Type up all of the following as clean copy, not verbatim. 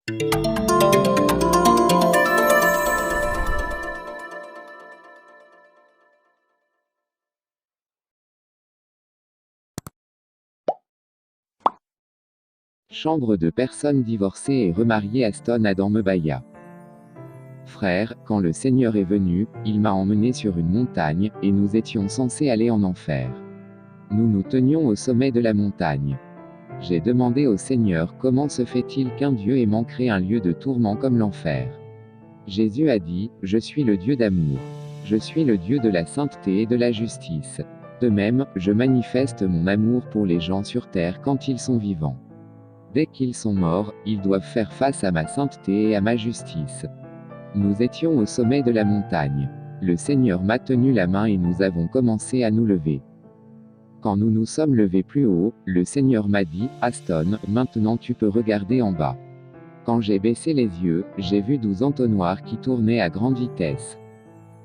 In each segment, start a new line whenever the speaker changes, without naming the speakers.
Chambre de personnes divorcées et remariées Aston Adam Mebaya. Frère, quand le Seigneur est venu, il m'a emmené sur une montagne, et nous étions censés aller en enfer. Nous nous tenions au sommet de la montagne. J'ai demandé au Seigneur comment se fait-il qu'un Dieu aimant crée un lieu de tourment comme l'enfer. Jésus a dit, je suis le Dieu d'amour. Je suis le Dieu de la sainteté et de la justice. De même, je manifeste mon amour pour les gens sur terre quand ils sont vivants. Dès qu'ils sont morts, ils doivent faire face à ma sainteté et à ma justice. Nous étions au sommet de la montagne. Le Seigneur m'a tenu la main et nous avons commencé à nous lever. Quand nous nous sommes levés plus haut, le Seigneur m'a dit, Aston, maintenant tu peux regarder en bas. Quand j'ai baissé les yeux, j'ai vu 12 entonnoirs qui tournaient à grande vitesse.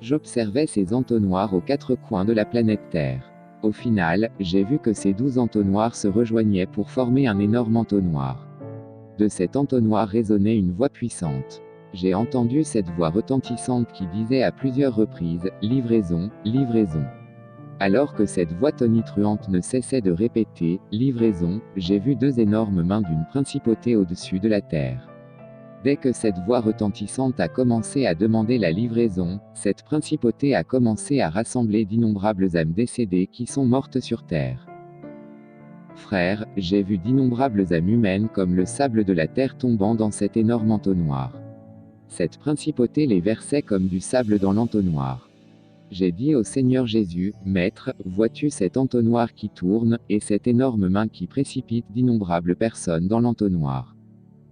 J'observais ces entonnoirs aux 4 coins de la planète Terre. Au final, j'ai vu que ces 12 entonnoirs se rejoignaient pour former un énorme entonnoir. De cet entonnoir résonnait une voix puissante. J'ai entendu cette voix retentissante qui disait à plusieurs reprises, livraison, livraison. Alors que cette voix tonitruante ne cessait de répéter, livraison, j'ai vu 2 énormes mains d'une principauté au-dessus de la terre. Dès que cette voix retentissante a commencé à demander la livraison, cette principauté a commencé à rassembler d'innombrables âmes décédées qui sont mortes sur terre. Frère, j'ai vu d'innombrables âmes humaines comme le sable de la terre tombant dans cet énorme entonnoir. Cette principauté les versait comme du sable dans l'entonnoir. J'ai dit au Seigneur Jésus, Maître, vois-tu cet entonnoir qui tourne, et cette énorme main qui précipite d'innombrables personnes dans l'entonnoir?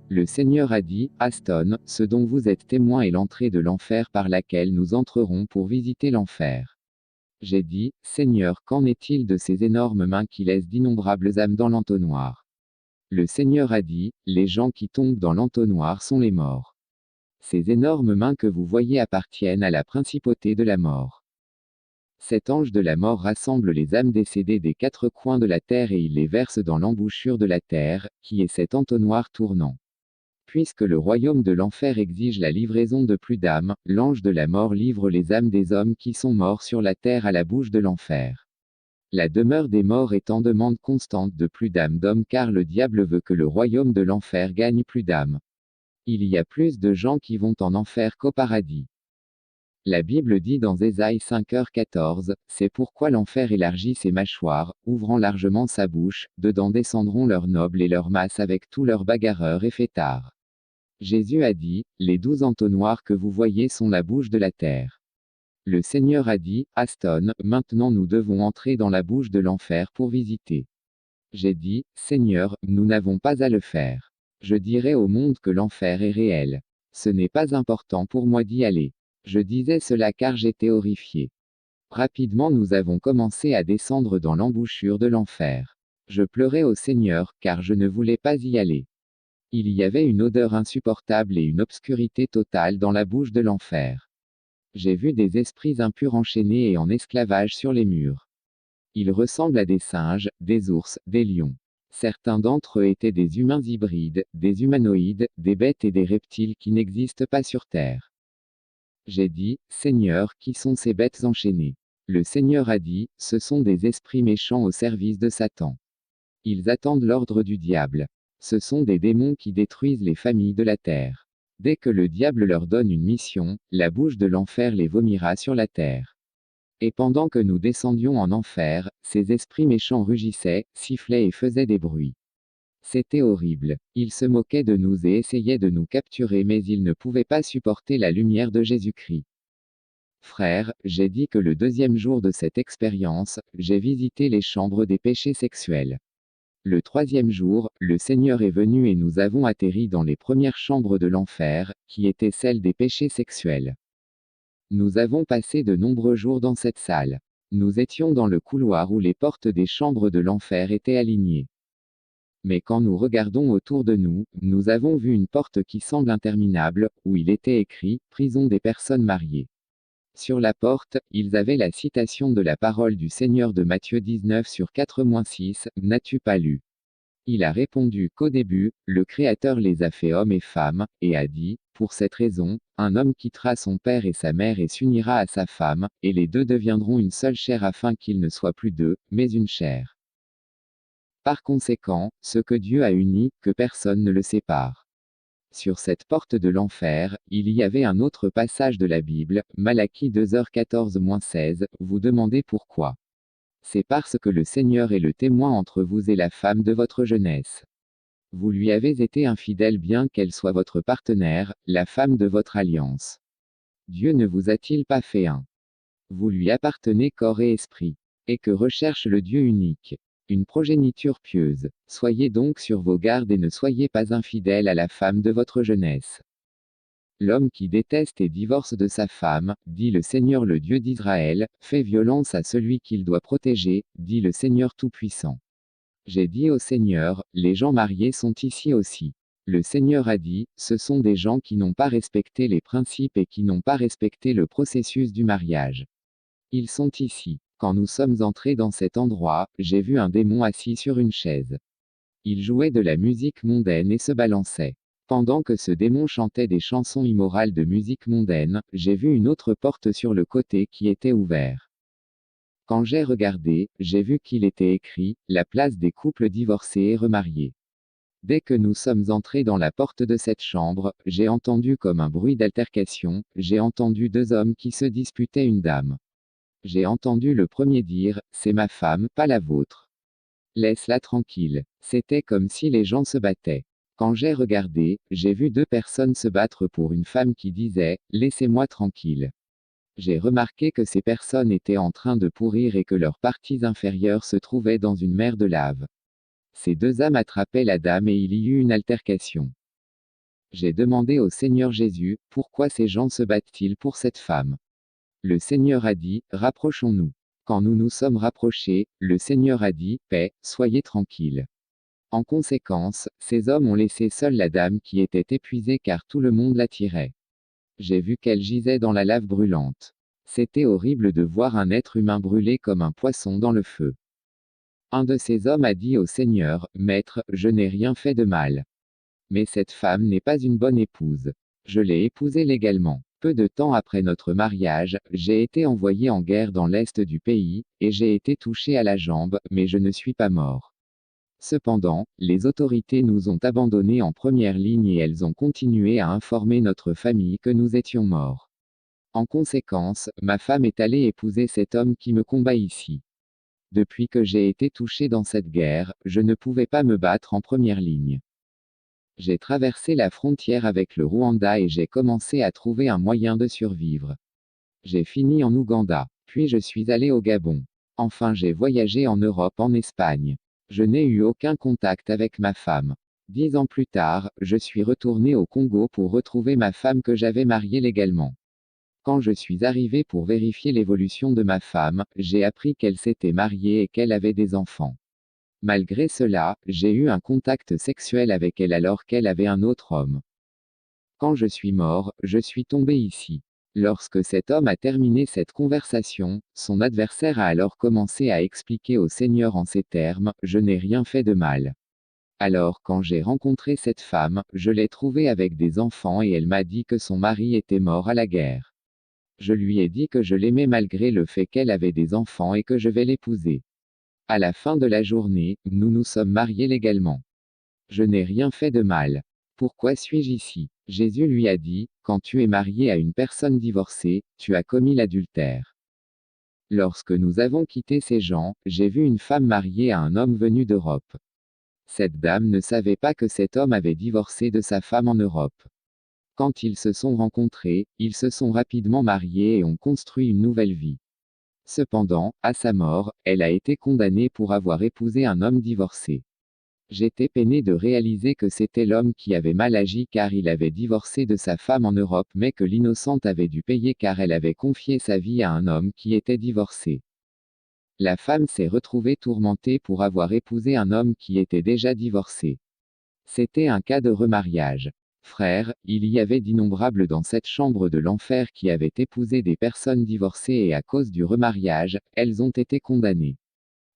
Le Seigneur a dit, Aston, ce dont vous êtes témoin est l'entrée de l'enfer par laquelle nous entrerons pour visiter l'enfer. J'ai dit, Seigneur, qu'en est-il de ces énormes mains qui laissent d'innombrables âmes dans l'entonnoir? Le Seigneur a dit, les gens qui tombent dans l'entonnoir sont les morts. Ces énormes mains que vous voyez appartiennent à la principauté de la mort. Cet ange de la mort rassemble les âmes décédées des 4 coins de la terre et il les verse dans l'embouchure de la terre, qui est cet entonnoir tournant. Puisque le royaume de l'enfer exige la livraison de plus d'âmes, l'ange de la mort livre les âmes des hommes qui sont morts sur la terre à la bouche de l'enfer. La demeure des morts est en demande constante de plus d'âmes d'hommes car le diable veut que le royaume de l'enfer gagne plus d'âmes. Il y a plus de gens qui vont en enfer qu'au paradis. La Bible dit dans Ésaïe 5h14, c'est pourquoi l'enfer élargit ses mâchoires, ouvrant largement sa bouche, dedans descendront leurs nobles et leurs masses avec tous leurs bagarreurs et fêtards. Jésus a dit, les 12 entonnoirs que vous voyez sont la bouche de la terre. Le Seigneur a dit, Aston, maintenant nous devons entrer dans la bouche de l'enfer pour visiter. J'ai dit, Seigneur, nous n'avons pas à le faire. Je dirai au monde que l'enfer est réel. Ce n'est pas important pour moi d'y aller. Je disais cela car j'étais horrifié. Rapidement nous avons commencé à descendre dans l'embouchure de l'enfer. Je pleurais au Seigneur, car je ne voulais pas y aller. Il y avait une odeur insupportable et une obscurité totale dans la bouche de l'enfer. J'ai vu des esprits impurs enchaînés et en esclavage sur les murs. Ils ressemblent à des singes, des ours, des lions. Certains d'entre eux étaient des humains hybrides, des humanoïdes, des bêtes et des reptiles qui n'existent pas sur Terre. J'ai dit, Seigneur, qui sont ces bêtes enchaînées? Le Seigneur a dit, ce sont des esprits méchants au service de Satan. Ils attendent l'ordre du diable. Ce sont des démons qui détruisent les familles de la terre. Dès que le diable leur donne une mission, la bouche de l'enfer les vomira sur la terre. Et pendant que nous descendions en enfer, ces esprits méchants rugissaient, sifflaient et faisaient des bruits. C'était horrible. Ils se moquaient de nous et essayaient de nous capturer mais ils ne pouvaient pas supporter la lumière de Jésus-Christ. Frère, j'ai dit que le 2e jour de cette expérience, j'ai visité les chambres des péchés sexuels. Le 3e jour, le Seigneur est venu et nous avons atterri dans les premières chambres de l'enfer, qui étaient celles des péchés sexuels. Nous avons passé de nombreux jours dans cette salle. Nous étions dans le couloir où les portes des chambres de l'enfer étaient alignées. Mais quand nous regardons autour de nous, nous avons vu une porte qui semble interminable, où il était écrit « Prison des personnes mariées ». Sur la porte, ils avaient la citation de la parole du Seigneur de Matthieu 19 sur 4-6, n'as-tu pas lu? Il a répondu qu'au début, le Créateur les a fait hommes et femmes, et a dit, pour cette raison, un homme quittera son père et sa mère et s'unira à sa femme, et les deux deviendront une seule chair afin qu'ils ne soient plus deux, mais une chair. Par conséquent, ce que Dieu a uni, que personne ne le sépare. Sur cette porte de l'enfer, il y avait un autre passage de la Bible, Malachie 2h14-16, vous demandez pourquoi. C'est parce que le Seigneur est le témoin entre vous et la femme de votre jeunesse. Vous lui avez été infidèle bien qu'elle soit votre partenaire, la femme de votre alliance. Dieu ne vous a-t-il pas fait un? Vous lui appartenez corps et esprit. Et que recherche le Dieu unique? Une progéniture pieuse. Soyez donc sur vos gardes et ne soyez pas infidèles à la femme de votre jeunesse. L'homme qui déteste et divorce de sa femme, dit le Seigneur le Dieu d'Israël, fait violence à celui qu'il doit protéger, dit le Seigneur Tout-Puissant. J'ai dit au Seigneur, les gens mariés sont ici aussi. Le Seigneur a dit, ce sont des gens qui n'ont pas respecté les principes et qui n'ont pas respecté le processus du mariage. Ils sont ici. Quand nous sommes entrés dans cet endroit, j'ai vu un démon assis sur une chaise. Il jouait de la musique mondaine et se balançait. Pendant que ce démon chantait des chansons immorales de musique mondaine, j'ai vu une autre porte sur le côté qui était ouverte. Quand j'ai regardé, j'ai vu qu'il était écrit, la place des couples divorcés et remariés. Dès que nous sommes entrés dans la porte de cette chambre, j'ai entendu comme un bruit d'altercation, j'ai entendu deux hommes qui se disputaient une dame. J'ai entendu le premier dire, c'est ma femme, pas la vôtre. Laisse-la tranquille. C'était comme si les gens se battaient. Quand j'ai regardé, j'ai vu deux personnes se battre pour une femme qui disait, laissez-moi tranquille. J'ai remarqué que ces personnes étaient en train de pourrir et que leurs parties inférieures se trouvaient dans une mer de lave. Ces deux âmes attrapaient la dame et il y eut une altercation. J'ai demandé au Seigneur Jésus, pourquoi ces gens se battent-ils pour cette femme? Le Seigneur a dit, rapprochons-nous. Quand nous nous sommes rapprochés, le Seigneur a dit, paix, soyez tranquilles. En conséquence, ces hommes ont laissé seule la dame qui était épuisée car tout le monde l'attirait. J'ai vu qu'elle gisait dans la lave brûlante. C'était horrible de voir un être humain brûler comme un poisson dans le feu. Un de ces hommes a dit au Seigneur, Maître, je n'ai rien fait de mal. Mais cette femme n'est pas une bonne épouse. Je l'ai épousée légalement. Peu de temps après notre mariage, j'ai été envoyé en guerre dans l'est du pays, et j'ai été touché à la jambe, mais je ne suis pas mort. Cependant, les autorités nous ont abandonnés en première ligne et elles ont continué à informer notre famille que nous étions morts. En conséquence, ma femme est allée épouser cet homme qui me combat ici. Depuis que j'ai été touché dans cette guerre, je ne pouvais pas me battre en première ligne. J'ai traversé la frontière avec le Rwanda et j'ai commencé à trouver un moyen de survivre. J'ai fini en Ouganda, puis je suis allé au Gabon. Enfin j'ai voyagé en Europe en Espagne. Je n'ai eu aucun contact avec ma femme. 10 ans plus tard, je suis retourné au Congo pour retrouver ma femme que j'avais mariée légalement. Quand je suis arrivé pour vérifier l'évolution de ma femme, j'ai appris qu'elle s'était mariée et qu'elle avait des enfants. Malgré cela, j'ai eu un contact sexuel avec elle alors qu'elle avait un autre homme. Quand je suis mort, je suis tombé ici. Lorsque cet homme a terminé cette conversation, son adversaire a alors commencé à expliquer au Seigneur en ces termes, je n'ai rien fait de mal. Alors quand j'ai rencontré cette femme, je l'ai trouvée avec des enfants et elle m'a dit que son mari était mort à la guerre. Je lui ai dit que je l'aimais malgré le fait qu'elle avait des enfants et que je vais l'épouser. À la fin de la journée, nous nous sommes mariés légalement. Je n'ai rien fait de mal. Pourquoi suis-je ici? Jésus lui a dit, quand tu es marié à une personne divorcée, tu as commis l'adultère. Lorsque nous avons quitté ces gens, j'ai vu une femme mariée à un homme venu d'Europe. Cette dame ne savait pas que cet homme avait divorcé de sa femme en Europe. Quand ils se sont rencontrés, ils se sont rapidement mariés et ont construit une nouvelle vie. Cependant, à sa mort, elle a été condamnée pour avoir épousé un homme divorcé. J'étais peiné de réaliser que c'était l'homme qui avait mal agi car il avait divorcé de sa femme en Europe mais que l'innocente avait dû payer car elle avait confié sa vie à un homme qui était divorcé. La femme s'est retrouvée tourmentée pour avoir épousé un homme qui était déjà divorcé. C'était un cas de remariage. Frère, il y avait d'innombrables dans cette chambre de l'enfer qui avaient épousé des personnes divorcées et à cause du remariage, elles ont été condamnées.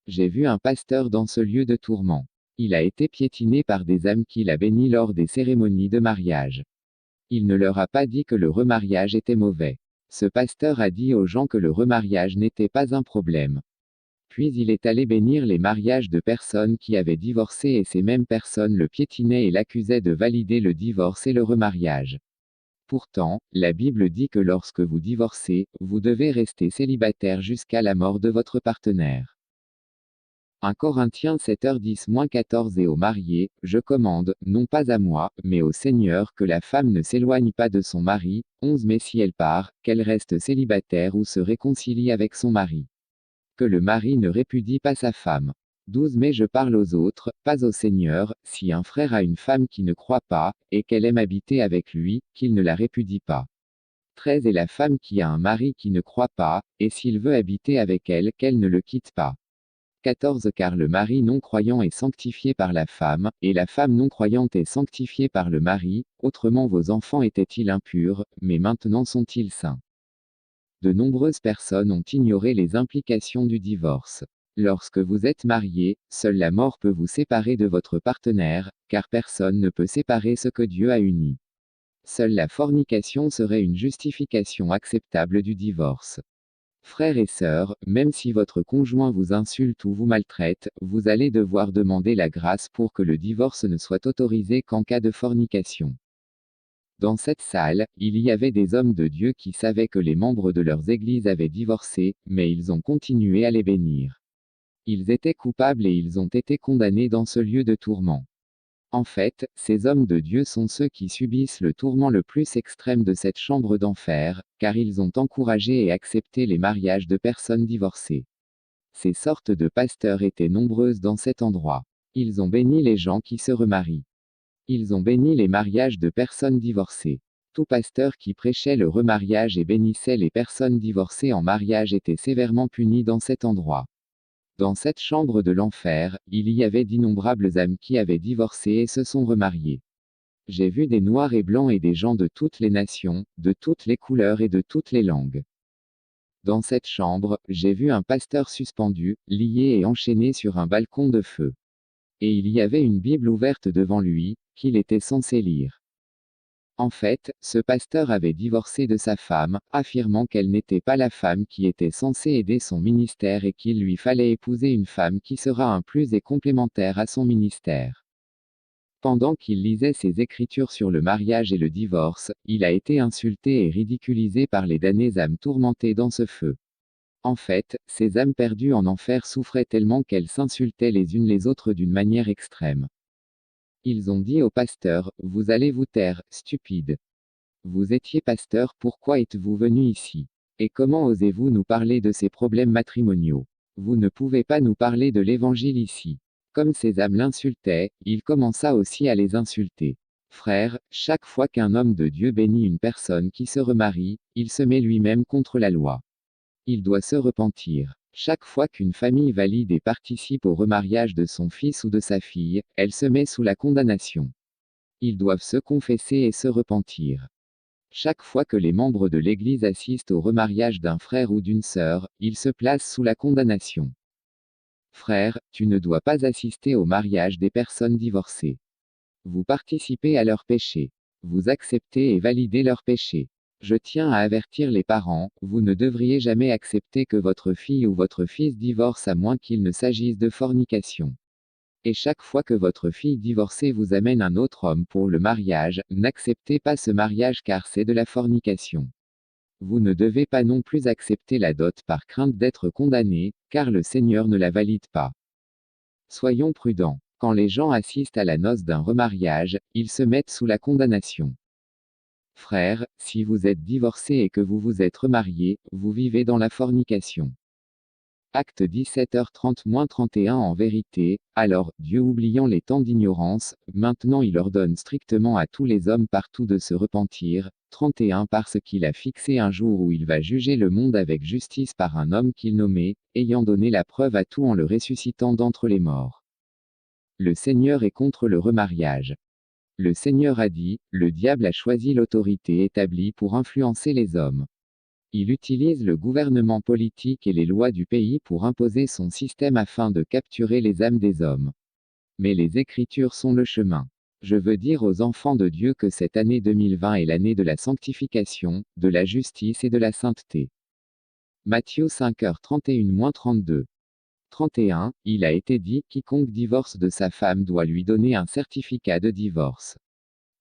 J'ai vu un pasteur dans ce lieu de tourment. Il a été piétiné par des âmes qu'il a bénies lors des cérémonies de mariage. Il ne leur a pas dit que le remariage était mauvais. Ce pasteur a dit aux gens que le remariage n'était pas un problème. Puis il est allé bénir les mariages de personnes qui avaient divorcé et ces mêmes personnes le piétinaient et l'accusaient de valider le divorce et le remariage. Pourtant, la Bible dit que lorsque vous divorcez, vous devez rester célibataire jusqu'à la mort de votre partenaire. 1 Corinthiens 7h10-14 Et aux mariés, je commande, non pas à moi, mais au Seigneur que la femme ne s'éloigne pas de son mari. 11 Mais si elle part, qu'elle reste célibataire ou se réconcilie avec son mari. Que le mari ne répudie pas sa femme. 12 Mais je parle aux autres, pas au Seigneur, si un frère a une femme qui ne croit pas, et qu'elle aime habiter avec lui, qu'il ne la répudie pas. 13 Et la femme qui a un mari qui ne croit pas, et s'il veut habiter avec elle, qu'elle ne le quitte pas. 14 Car le mari non-croyant est sanctifié par la femme, et la femme non-croyante est sanctifiée par le mari, autrement vos enfants étaient-ils impurs, mais maintenant sont-ils saints. De nombreuses personnes ont ignoré les implications du divorce. Lorsque vous êtes marié, seule la mort peut vous séparer de votre partenaire, car personne ne peut séparer ce que Dieu a uni. Seule la fornication serait une justification acceptable du divorce. Frères et sœurs, même si votre conjoint vous insulte ou vous maltraite, vous allez devoir demander la grâce pour que le divorce ne soit autorisé qu'en cas de fornication. Dans cette salle, il y avait des hommes de Dieu qui savaient que les membres de leurs églises avaient divorcé, mais ils ont continué à les bénir. Ils étaient coupables et ils ont été condamnés dans ce lieu de tourment. En fait, ces hommes de Dieu sont ceux qui subissent le tourment le plus extrême de cette chambre d'enfer, car ils ont encouragé et accepté les mariages de personnes divorcées. Ces sortes de pasteurs étaient nombreuses dans cet endroit. Ils ont béni les gens qui se remarient. Ils ont béni les mariages de personnes divorcées. Tout pasteur qui prêchait le remariage et bénissait les personnes divorcées en mariage était sévèrement puni dans cet endroit. Dans cette chambre de l'enfer, il y avait d'innombrables âmes qui avaient divorcé et se sont remariées. J'ai vu des noirs et blancs et des gens de toutes les nations, de toutes les couleurs et de toutes les langues. Dans cette chambre, j'ai vu un pasteur suspendu, lié et enchaîné sur un balcon de feu. Et il y avait une Bible ouverte devant lui, qu'il était censé lire. En fait, ce pasteur avait divorcé de sa femme, affirmant qu'elle n'était pas la femme qui était censée aider son ministère et qu'il lui fallait épouser une femme qui sera un plus et complémentaire à son ministère. Pendant qu'il lisait ses écritures sur le mariage et le divorce, il a été insulté et ridiculisé par les damnées âmes tourmentées dans ce feu. En fait, ces âmes perdues en enfer souffraient tellement qu'elles s'insultaient les unes les autres d'une manière extrême. Ils ont dit au pasteur, vous allez vous taire, stupide. Vous étiez pasteur, pourquoi êtes-vous venu ici? Et comment osez-vous nous parler de ces problèmes matrimoniaux? Vous ne pouvez pas nous parler de l'évangile ici. Comme ces âmes l'insultaient, il commença aussi à les insulter. Frères, chaque fois qu'un homme de Dieu bénit une personne qui se remarie, il se met lui-même contre la loi. Il doit se repentir. Chaque fois qu'une famille valide et participe au remariage de son fils ou de sa fille, elle se met sous la condamnation. Ils doivent se confesser et se repentir. Chaque fois que les membres de l'Église assistent au remariage d'un frère ou d'une sœur, ils se placent sous la condamnation. Frère, tu ne dois pas assister au mariage des personnes divorcées. Vous participez à leurs péchés. Vous acceptez et validez leurs péchés. Je tiens à avertir les parents, vous ne devriez jamais accepter que votre fille ou votre fils divorce à moins qu'il ne s'agisse de fornication. Et chaque fois que votre fille divorcée vous amène un autre homme pour le mariage, n'acceptez pas ce mariage car c'est de la fornication. Vous ne devez pas non plus accepter la dot par crainte d'être condamné, car le Seigneur ne la valide pas. Soyons prudents. Quand les gens assistent à la noce d'un remariage, ils se mettent sous la condamnation. Frères, si vous êtes divorcés et que vous vous êtes remariés, vous vivez dans la fornication. Acte 17h30-31 En vérité, alors, Dieu oubliant les temps d'ignorance, maintenant il ordonne strictement à tous les hommes partout de se repentir. 31 Parce qu'il a fixé un jour où il va juger le monde avec justice par un homme qu'il nommait, ayant donné la preuve à tout en le ressuscitant d'entre les morts. Le Seigneur est contre le remariage. Le Seigneur a dit, le diable a choisi l'autorité établie pour influencer les hommes. Il utilise le gouvernement politique et les lois du pays pour imposer son système afin de capturer les âmes des hommes. Mais les Écritures sont le chemin. Je veux dire aux enfants de Dieu que cette année 2020 est l'année de la sanctification, de la justice et de la sainteté. Matthieu 5h31-32. 31. Il a été dit, quiconque divorce de sa femme doit lui donner un certificat de divorce.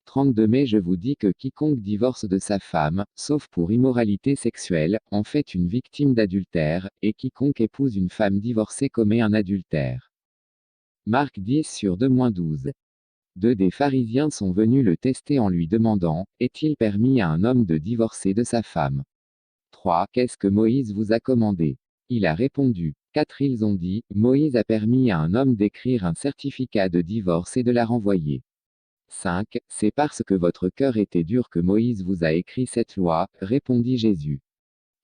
32. Mais je vous dis que quiconque divorce de sa femme, sauf pour immoralité sexuelle, en fait une victime d'adultère, et quiconque épouse une femme divorcée commet un adultère. Marc 10/2-12. Deux des pharisiens sont venus le tester en lui demandant, est-il permis à un homme de divorcer de sa femme? 3. Qu'est-ce que Moïse vous a commandé? Il a répondu. 4. Ils ont dit, Moïse a permis à un homme d'écrire un certificat de divorce et de la renvoyer. 5. C'est parce que votre cœur était dur que Moïse vous a écrit cette loi, répondit Jésus.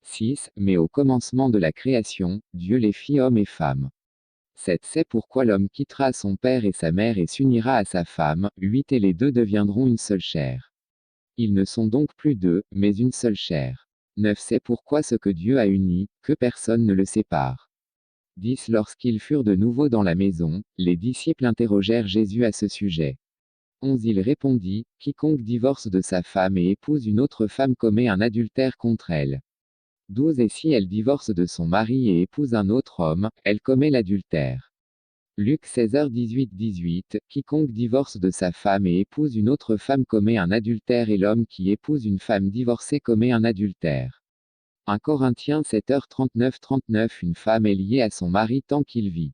6. Mais au commencement de la création, Dieu les fit hommes et femmes. 7. C'est pourquoi l'homme quittera son père et sa mère et s'unira à sa femme. 8. Et les deux deviendront une seule chair. Ils ne sont donc plus deux, mais une seule chair. 9. C'est pourquoi ce que Dieu a uni, que personne ne le sépare. 10. Lorsqu'ils furent de nouveau dans la maison, les disciples interrogèrent Jésus à ce sujet. 11. Il répondit, quiconque divorce de sa femme et épouse une autre femme commet un adultère contre elle. 12. Et si elle divorce de son mari et épouse un autre homme, elle commet l'adultère. Luc 16h18-18. Quiconque divorce de sa femme et épouse une autre femme commet un adultère et l'homme qui épouse une femme divorcée commet un adultère. 1 Corinthiens 7h39-39. Une femme est liée à son mari tant qu'il vit.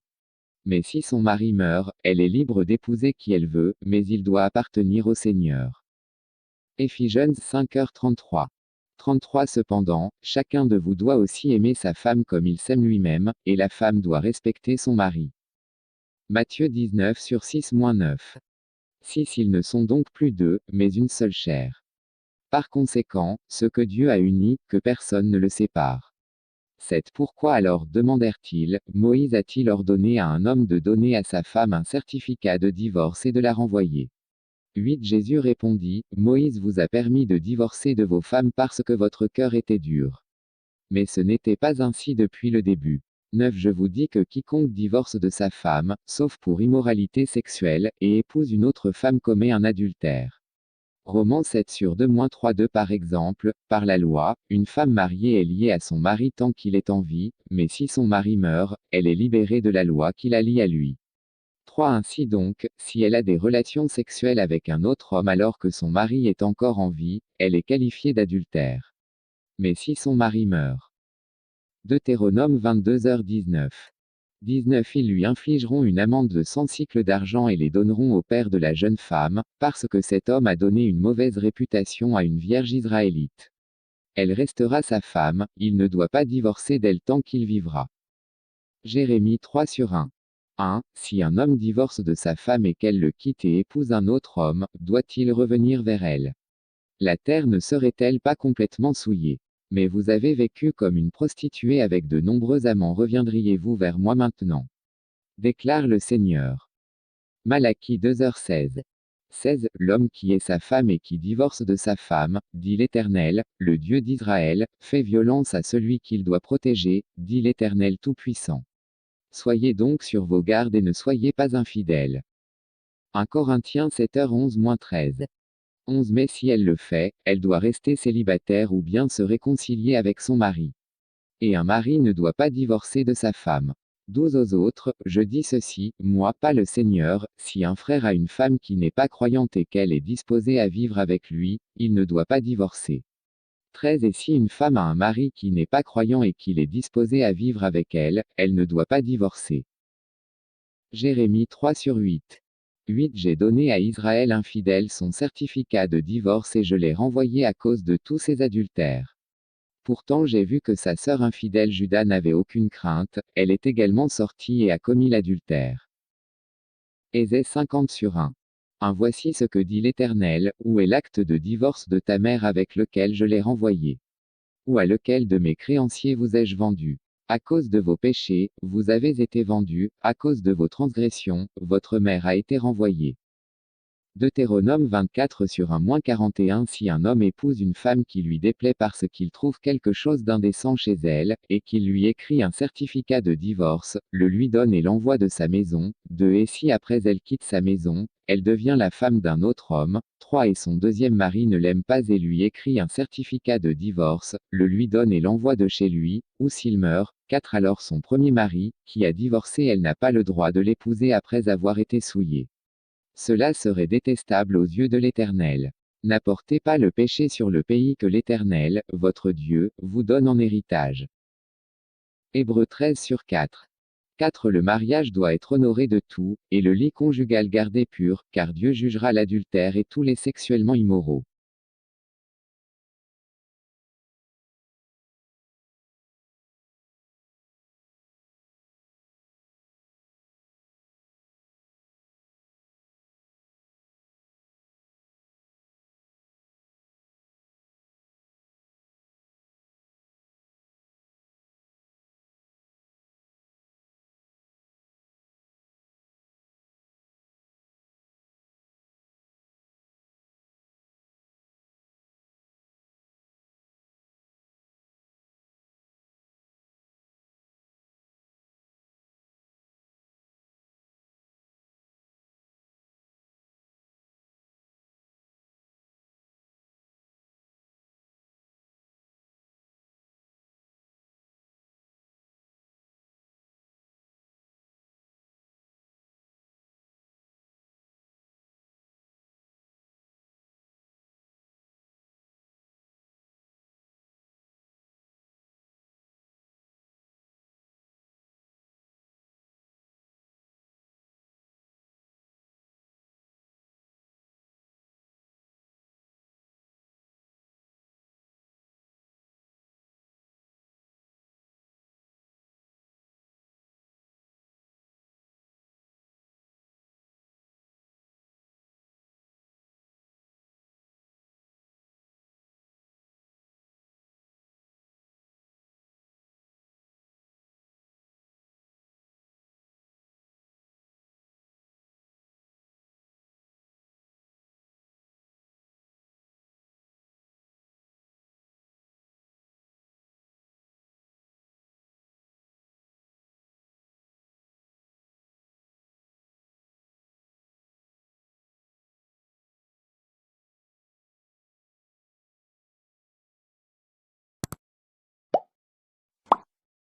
Mais si son mari meurt, elle est libre d'épouser qui elle veut, mais il doit appartenir au Seigneur. Éphésiens 5h33. 33. Cependant, chacun de vous doit aussi aimer sa femme comme il s'aime lui-même, et la femme doit respecter son mari. Matthieu 19/6-9. 6. Ils ne sont donc plus deux, mais une seule chair. Par conséquent, ce que Dieu a uni, que personne ne le sépare. 7. Pourquoi alors demandèrent-ils, Moïse a-t-il ordonné à un homme de donner à sa femme un certificat de divorce et de la renvoyer? 8. Jésus répondit, Moïse vous a permis de divorcer de vos femmes parce que votre cœur était dur. Mais ce n'était pas ainsi depuis le début. 9. Je vous dis que quiconque divorce de sa femme, sauf pour immoralité sexuelle, et épouse une autre femme commet un adultère. Romains 7/2-3. Par exemple, par la loi, une femme mariée est liée à son mari tant qu'il est en vie, mais si son mari meurt, elle est libérée de la loi qui la lie à lui. 3. Ainsi donc, si elle a des relations sexuelles avec un autre homme alors que son mari est encore en vie, elle est qualifiée d'adultère. Mais si son mari meurt. Deutéronome 22h19. 19. Ils lui infligeront une amende de 100 cycles d'argent et les donneront au père de la jeune femme, parce que cet homme a donné une mauvaise réputation à une vierge israélite. Elle restera sa femme, il ne doit pas divorcer d'elle tant qu'il vivra. Jérémie 3/1. 1. Si un homme divorce de sa femme et qu'elle le quitte et épouse un autre homme, doit-il revenir vers elle? La terre ne serait-elle pas complètement souillée? Mais vous avez vécu comme une prostituée avec de nombreux amants, reviendriez-vous vers moi maintenant? Déclare le Seigneur. Malachie 2h16. 16. L'homme qui est sa femme et qui divorce de sa femme, dit l'Éternel, le Dieu d'Israël, fait violence à celui qu'il doit protéger, dit l'Éternel Tout-Puissant. Soyez donc sur vos gardes et ne soyez pas infidèles. 1 Corinthiens 7h11-13. 11. Mais si elle le fait, elle doit rester célibataire ou bien se réconcilier avec son mari. Et un mari ne doit pas divorcer de sa femme. 12. Aux autres, je dis ceci, moi pas le Seigneur, si un frère a une femme qui n'est pas croyante et qu'elle est disposée à vivre avec lui, il ne doit pas divorcer. 13. Et si une femme a un mari qui n'est pas croyant et qu'il est disposé à vivre avec elle, elle ne doit pas divorcer. Jérémie 3/8. 8. J'ai donné à Israël infidèle son certificat de divorce et je l'ai renvoyé à cause de tous ses adultères. Pourtant j'ai vu que sa sœur infidèle Juda n'avait aucune crainte, elle est également sortie et a commis l'adultère. Ésée 50/1. 1. Voici ce que dit l'Éternel, où est l'acte de divorce de ta mère avec lequel je l'ai renvoyé? Ou à lequel de mes créanciers vous ai-je vendu? À cause de vos péchés, vous avez été vendus, à cause de vos transgressions, votre mère a été renvoyée. Deutéronome 24 sur 1-41. Si un homme épouse une femme qui lui déplaît parce qu'il trouve quelque chose d'indécent chez elle, et qu'il lui écrit un certificat de divorce, le lui donne et l'envoie de sa maison. 2. Et si après elle quitte sa maison, elle devient la femme d'un autre homme. 3. Et son deuxième mari ne l'aime pas et lui écrit un certificat de divorce, le lui donne et l'envoie de chez lui, ou s'il meurt. 4. Alors son premier mari, qui a divorcé, elle n'a pas le droit de l'épouser après avoir été souillée. Cela serait détestable aux yeux de l'Éternel. N'apportez pas le péché sur le pays que l'Éternel, votre Dieu, vous donne en héritage. Hébreux 13 sur 4. 4. Le mariage doit être honoré de tout, et le lit conjugal gardé pur, car Dieu jugera l'adultère et tous les sexuellement immoraux.